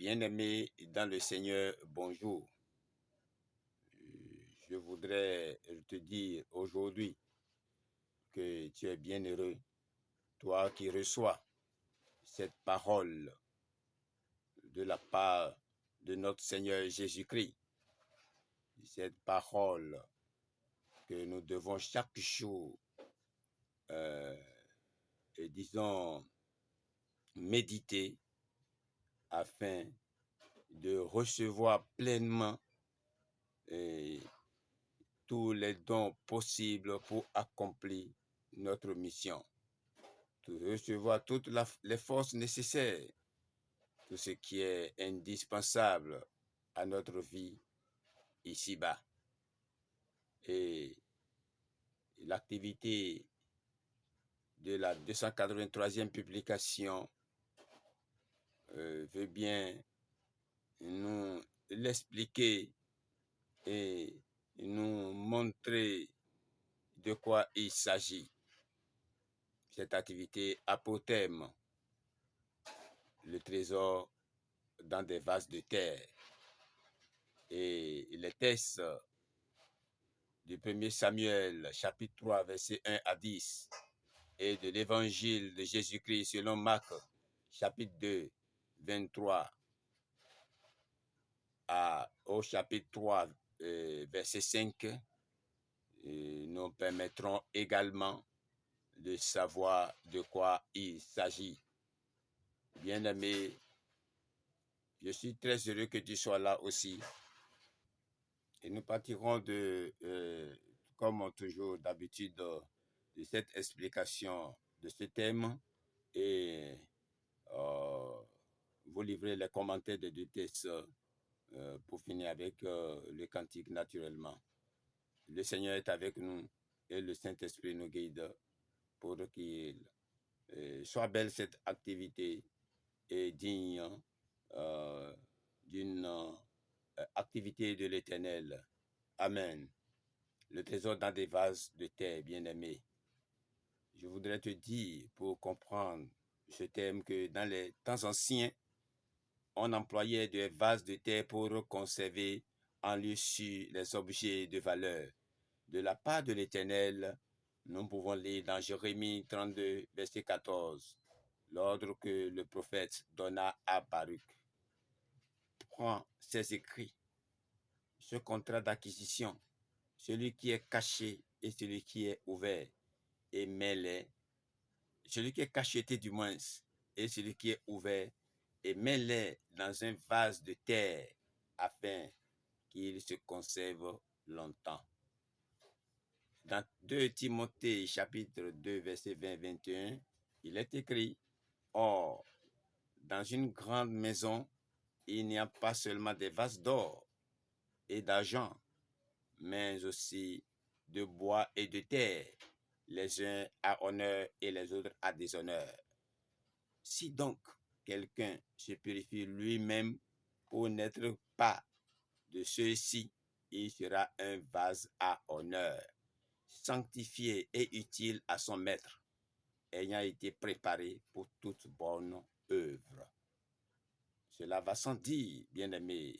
Bien-aimé dans le Seigneur, bonjour. Je voudrais te dire aujourd'hui que tu es bien heureux, toi qui reçois cette parole de la part de notre Seigneur Jésus-Christ. Cette parole que nous devons chaque jour, méditer afin de recevoir pleinement tous les dons possibles pour accomplir notre mission, de recevoir toutes les forces nécessaires, tout ce qui est indispensable à notre vie ici-bas. Et l'activité de la 283e publication veut bien nous l'expliquer et nous montrer de quoi il s'agit. Cette activité a pour thème le trésor dans des vases de terre. Et les textes du 1er Samuel, chapitre 3, versets 1 à 10, et de l'évangile de Jésus-Christ selon Marc, chapitre 2, 23 au chapitre 3, verset 5, nous permettront également de savoir de quoi il s'agit. Bien-aimé, je suis très heureux que tu sois là aussi. Et nous partirons comme toujours d'habitude, de cette explication de ce thème et vous livrez les commentaires des deux textes pour finir avec le cantique naturellement. Le Seigneur est avec nous et le Saint-Esprit nous guide pour qu'il soit belle cette activité et digne d'une activité de l'Éternel. Amen. Le trésor dans des vases de terre, bien-aimé. Je voudrais te dire, pour comprendre ce thème, que dans les temps anciens, on employait des vases de terre pour conserver en lieu sûr les objets de valeur. De la part de l'Éternel, nous pouvons lire dans Jérémie 32, verset 14, l'ordre que le prophète donna à Baruch. Prends ces écrits, ce contrat d'acquisition, celui qui est caché et celui qui est ouvert, et mets-les, celui qui est cacheté du moins, et celui qui est ouvert, et mets-les dans un vase de terre, afin qu'ils se conservent longtemps. Dans 2 Timothée, chapitre 2, verset 20-21, il est écrit, « Or, dans une grande maison, il n'y a pas seulement des vases d'or et d'argent, mais aussi de bois et de terre, les uns à honneur et les autres à déshonneur. Si donc quelqu'un se purifie lui-même pour n'être pas de ceux-ci, il sera un vase à honneur, sanctifié et utile à son maître, ayant été préparé pour toute bonne œuvre. » Cela va sans dire, bien-aimés,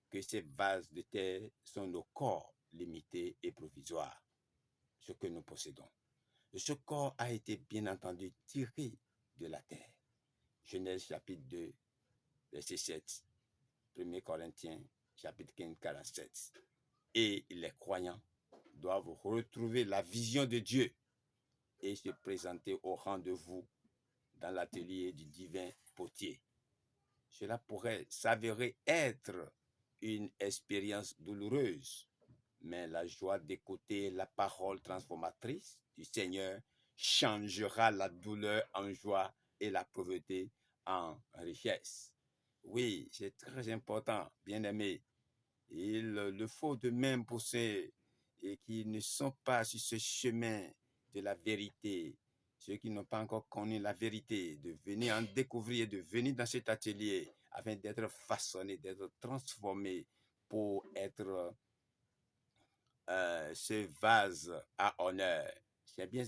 que ces vases de terre sont nos corps limités et provisoires, ce que nous possédons. Ce corps a été bien entendu tiré de la terre. Genèse chapitre 2, verset 7, 1 Corinthiens chapitre 15, 47. Et les croyants doivent retrouver la vision de Dieu et se présenter au rendez-vous dans l'atelier du divin potier. Cela pourrait s'avérer être une expérience douloureuse, mais la joie d'écouter la parole transformatrice du Seigneur changera la douleur en joie et la pauvreté en richesse. Oui, c'est très important, bien-aimé. Il le faut de même pour ceux qui ne sont pas sur ce chemin de la vérité, ceux qui n'ont pas encore connu la vérité, de venir en découvrir, de venir dans cet atelier afin d'être façonnés, d'être transformés pour être ce vase à honneur. C'est bien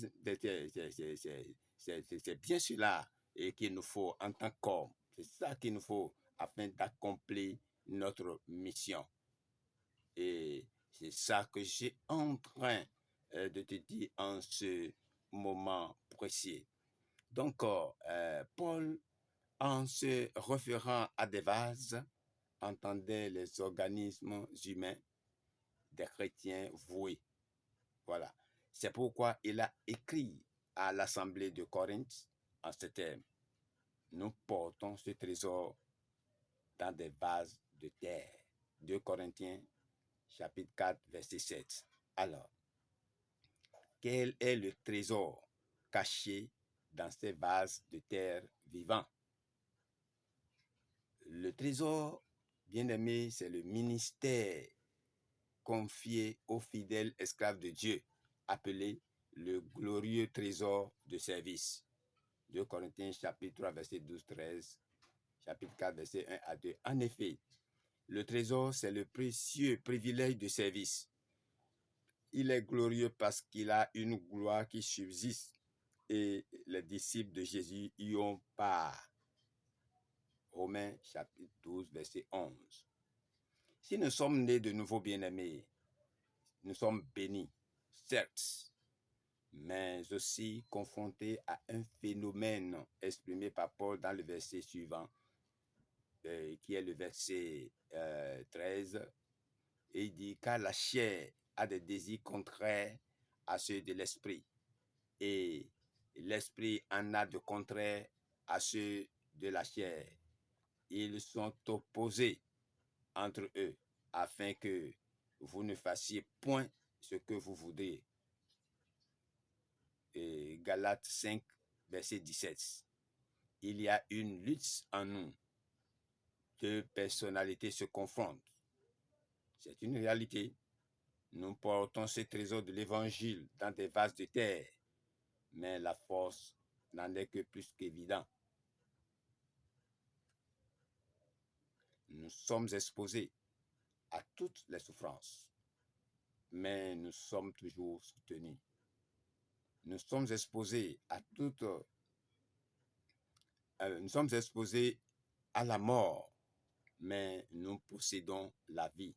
cela qu'il nous faut en tant qu'homme. C'est ça qu'il nous faut afin d'accomplir notre mission. Et c'est ça que j'ai en train de te dire en ce moment précis. Donc, Paul, en se référant à des vases, entendait les organismes humains des chrétiens voués. Voilà. C'est pourquoi il a écrit à l'assemblée de Corinthe en ces termes. Nous portons ce trésor dans des vases de terre. 2 Corinthiens, chapitre 4, verset 7. Alors, quel est le trésor caché dans ces vases de terre vivants? Le trésor, bien aimé, c'est le ministère confié aux fidèles esclaves de Dieu, appelé le glorieux trésor de service. 2 Corinthiens chapitre 3, verset 12-13, chapitre 4, verset 1 à 2. En effet, le trésor, c'est le précieux privilège de service. Il est glorieux parce qu'il a une gloire qui subsiste et les disciples de Jésus y ont part. Romains chapitre 12, verset 11. Si nous sommes nés de nouveau bien-aimés, nous sommes bénis, certes, mais aussi confrontés à un phénomène exprimé par Paul dans le verset suivant, qui est le verset 13, et il dit « Car la chair a des désirs contraires à ceux de l'esprit, et l'esprit en a de contraires à ceux de la chair. Ils sont opposés entre eux, afin que vous ne fassiez point ce que vous voudrez. » Et Galates 5, verset 17. Il y a une lutte en nous. Deux personnalités se confrontent. C'est une réalité. Nous portons ce trésor de l'évangile dans des vases de terre, mais la force n'en est que plus qu'évident. Nous sommes exposés à toutes les souffrances, mais nous sommes toujours soutenus. Nous sommes exposés à nous sommes exposés à la mort, mais nous possédons la vie.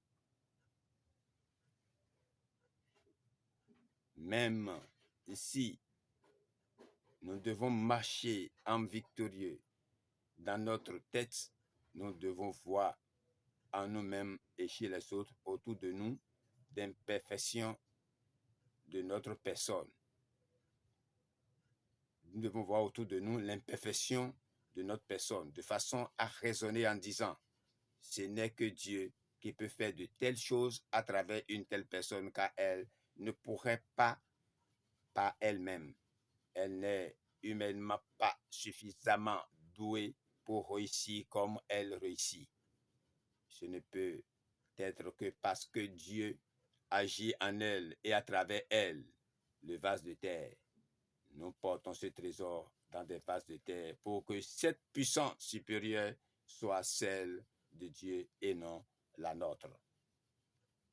Même ici, nous devons marcher en victorieux. Dans notre tête, nous devons voir en nous-mêmes et chez les autres autour de nous d'imperfections de notre personne. Nous devons voir autour de nous l'imperfection de notre personne, de façon à raisonner en disant, ce n'est que Dieu qui peut faire de telles choses à travers une telle personne, car elle ne pourrait pas par elle-même. Elle n'est humainement pas suffisamment douée pour réussir comme elle réussit. Ce ne peut être que parce que Dieu agit en elle et à travers elle, le vase de terre. Nous portons ce trésor dans des vases de terre pour que cette puissance supérieure soit celle de Dieu et non la nôtre.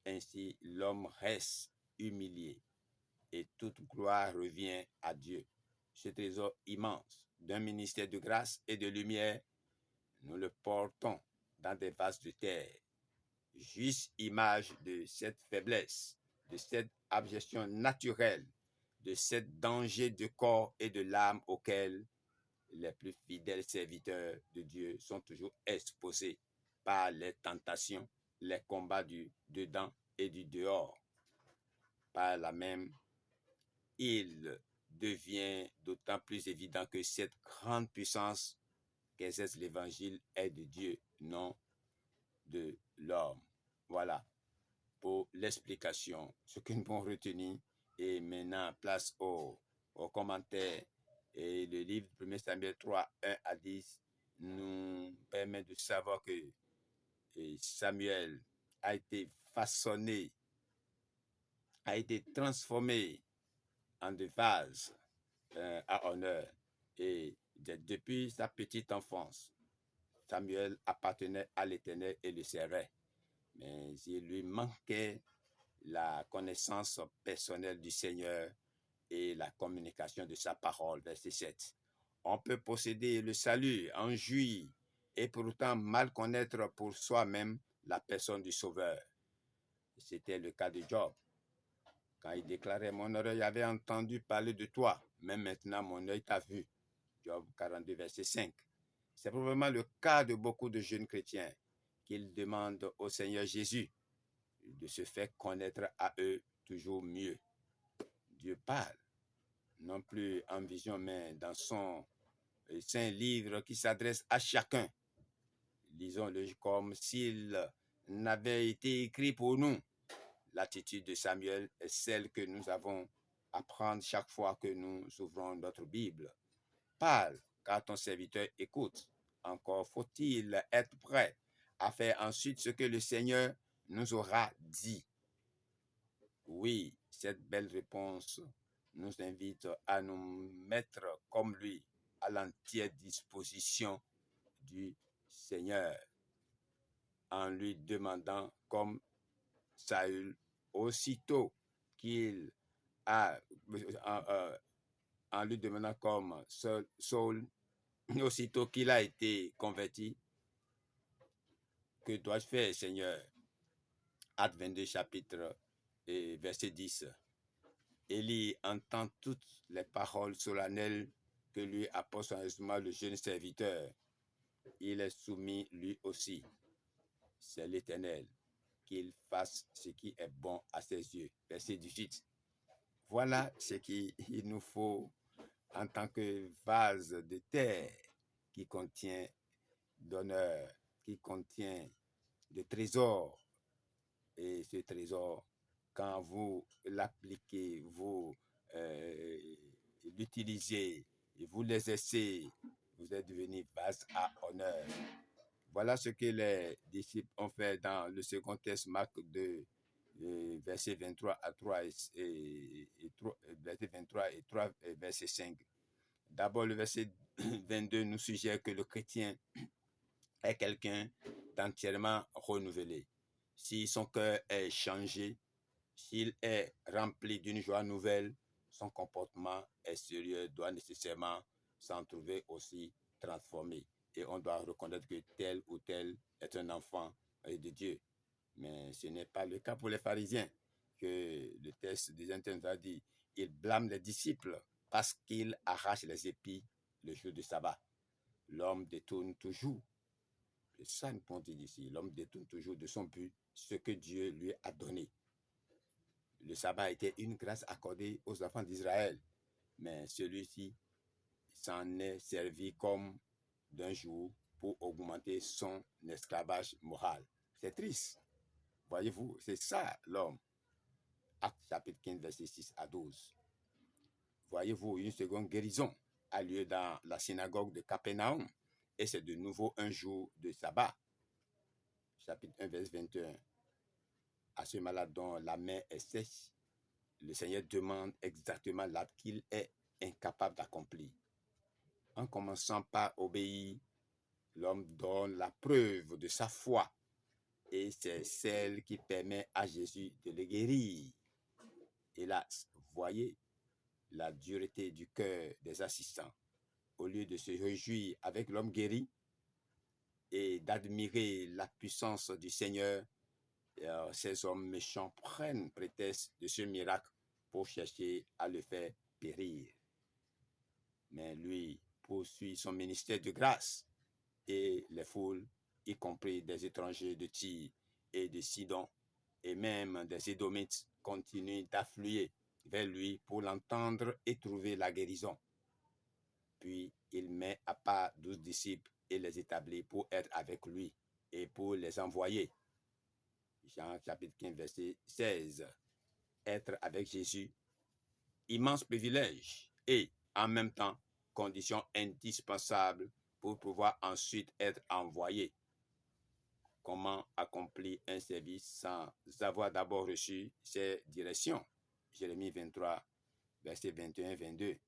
Ainsi, l'homme reste humilié et toute gloire revient à Dieu. Ce trésor immense d'un ministère de grâce et de lumière, nous le portons dans des vases de terre, juste image de cette faiblesse, de cette abjection naturelle, de ce danger de corps et de l'âme auquel les plus fidèles serviteurs de Dieu sont toujours exposés par les tentations, les combats du dedans et du dehors. Par là même, il devient d'autant plus évident que cette grande puissance qu'exerce l'Évangile est de Dieu, non de l'homme. Voilà pour l'explication, ce que nous pouvons retenir. Et maintenant, place aux commentaires. Et le livre 1 Samuel 3, 1 à 10 nous permet de savoir que Samuel a été façonné, a été transformé en des vases à honneur. Et depuis sa petite enfance, Samuel appartenait à l'Éternel et le servait. Mais il lui manquait la connaissance personnelle du Seigneur et la communication de sa parole. Verset 7. On peut posséder le salut, en jouir et pourtant mal connaître pour soi-même la personne du Sauveur. C'était le cas de Job, quand il déclarait « Mon oreille avait entendu parler de toi, mais maintenant mon œil t'a vu ». Job 42, verset 5. C'est probablement le cas de beaucoup de jeunes chrétiens qu'ils demandent au Seigneur Jésus de se faire connaître à eux toujours mieux. Dieu parle, non plus en vision, mais dans son saint livre qui s'adresse à chacun. Lisons-le comme s'il n'avait été écrit pour nous. L'attitude de Samuel est celle que nous avons à prendre chaque fois que nous ouvrons notre Bible. Parle, car ton serviteur écoute. Encore faut-il être prêt à faire ensuite ce que le Seigneur nous aura dit. Oui, cette belle réponse nous invite à nous mettre comme lui à l'entière disposition du Seigneur, en lui demandant comme Saül, aussitôt qu'il a, en lui demandant comme Saul, aussitôt qu'il a été converti, que dois-je faire, Seigneur? Acte 22, chapitre et verset 10. Élie entend toutes les paroles solennelles que lui apporte soigneusement le jeune serviteur. Il est soumis lui aussi. C'est l'Éternel, qu'il fasse ce qui est bon à ses yeux. Verset 18. Voilà ce qu'il nous faut en tant que vase de terre qui contient d'honneur, qui contient de trésors. Et ce trésor, quand vous l'appliquez, vous l'utilisez, et vous l'exercez, vous êtes devenu vase à honneur. Voilà ce que les disciples ont fait dans le second texte, Marc 2, verset 23 à 3 verset 23 et 3, verset 5. D'abord, le verset 22 nous suggère que le chrétien est quelqu'un d'entièrement renouvelé. Si son cœur est changé, s'il est rempli d'une joie nouvelle, son comportement extérieur doit nécessairement s'en trouver aussi transformé. Et on doit reconnaître que tel ou tel est un enfant de Dieu. Mais ce n'est pas le cas pour les pharisiens, que le texte des Internes a dit. Ils blâment les disciples parce qu'ils arrachent les épis le jour du sabbat. L'homme détourne toujours, c'est ça une point ici, l'homme détourne toujours de son but ce que Dieu lui a donné. Le sabbat était une grâce accordée aux enfants d'Israël, mais celui-ci s'en est servi comme d'un jour pour augmenter son esclavage moral. C'est triste. Voyez-vous, c'est ça l'homme. Acte chapitre 15, verset 6 à 12. Voyez-vous, une seconde guérison a lieu dans la synagogue de Capernaum, et c'est de nouveau un jour de sabbat. Chapitre 1, verset 21. À ce malade dont la main est sèche, le Seigneur demande exactement l'acte qu'il est incapable d'accomplir. En commençant par obéir, l'homme donne la preuve de sa foi, et c'est celle qui permet à Jésus de le guérir. Hélas, voyez la dureté du cœur des assistants. Au lieu de se réjouir avec l'homme guéri et d'admirer la puissance du Seigneur, ces hommes méchants prennent prétexte de ce miracle pour chercher à le faire périr. Mais lui poursuit son ministère de grâce, et les foules, y compris des étrangers de Tyr et de Sidon, et même des Édomites, continuent d'affluer vers lui pour l'entendre et trouver la guérison. Puis il met à part 12 disciples et les établit pour être avec lui et pour les envoyer. Jean chapitre 15, verset 16. Être avec Jésus, immense privilège et en même temps condition indispensable pour pouvoir ensuite être envoyé. Comment accomplir un service sans avoir d'abord reçu ses directions? Jérémie 23, verset 21-22.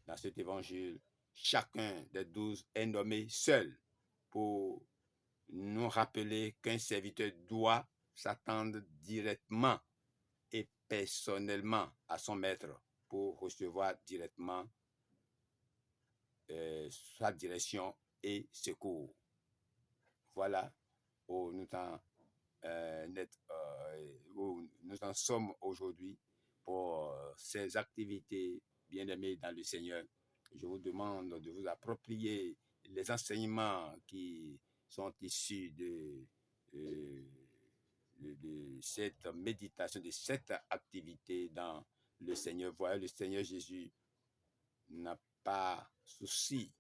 Dans cet évangile, chacun des 12 est nommé seul pour nous rappeler qu'un serviteur doit s'attendre directement et personnellement à son maître pour recevoir directement sa direction et secours. voilà où où nous en sommes aujourd'hui pour ces activités bien-aimées dans le Seigneur. Je vous demande de vous approprier les enseignements qui sont issus euh, de cette méditation, de cette activité dans le Seigneur. Voyez, le Seigneur Jésus n'a pas souci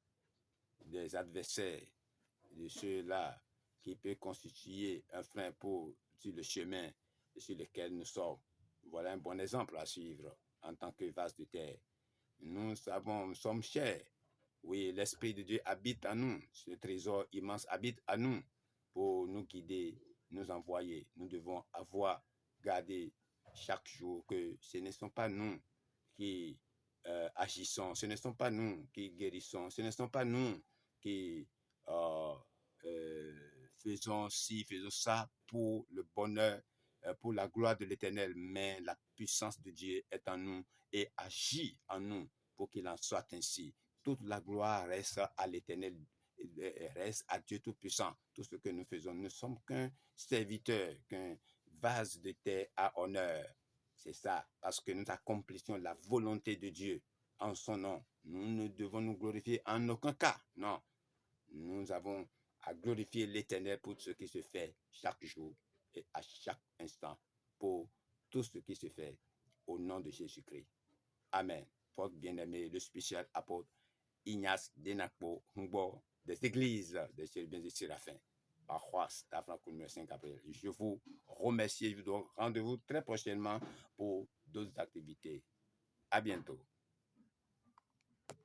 des adversaires, de ceux-là qui peut constituer un frein sur le chemin sur lequel nous sommes. Voilà un bon exemple à suivre en tant que vase de terre. Nous sommes chers. Oui, l'Esprit de Dieu habite en nous. Ce trésor immense habite en nous pour nous guider, nous envoyer. Nous devons avoir gardé chaque jour que ce ne sont pas nous qui agissons, ce ne sont pas nous qui guérissons, ce ne sont pas nous qui euh, faisons ci, faisons ça pour le bonheur, pour la gloire de l'Éternel, mais la puissance de Dieu est en nous et agit en nous pour qu'il en soit ainsi. Toute la gloire reste à l'Éternel, reste à Dieu Tout-Puissant. Tout ce que nous faisons, nous ne sommes qu'un serviteur, qu'un vase de terre à honneur. C'est ça, parce que nous accomplissions la volonté de Dieu en son nom. Nous ne devons nous glorifier en aucun cas. Non, nous avons à glorifier l'Éternel pour ce qui se fait chaque jour et à chaque instant, pour tout ce qui se fait au nom de Jésus-Christ. Amen. Votre bien-aimé, le spécial apôtre Ignace Denakpo Humbo des églises des Chérubins et Séraphins. Je vous remercie et je vous donne rendez-vous très prochainement pour d'autres activités. À bientôt.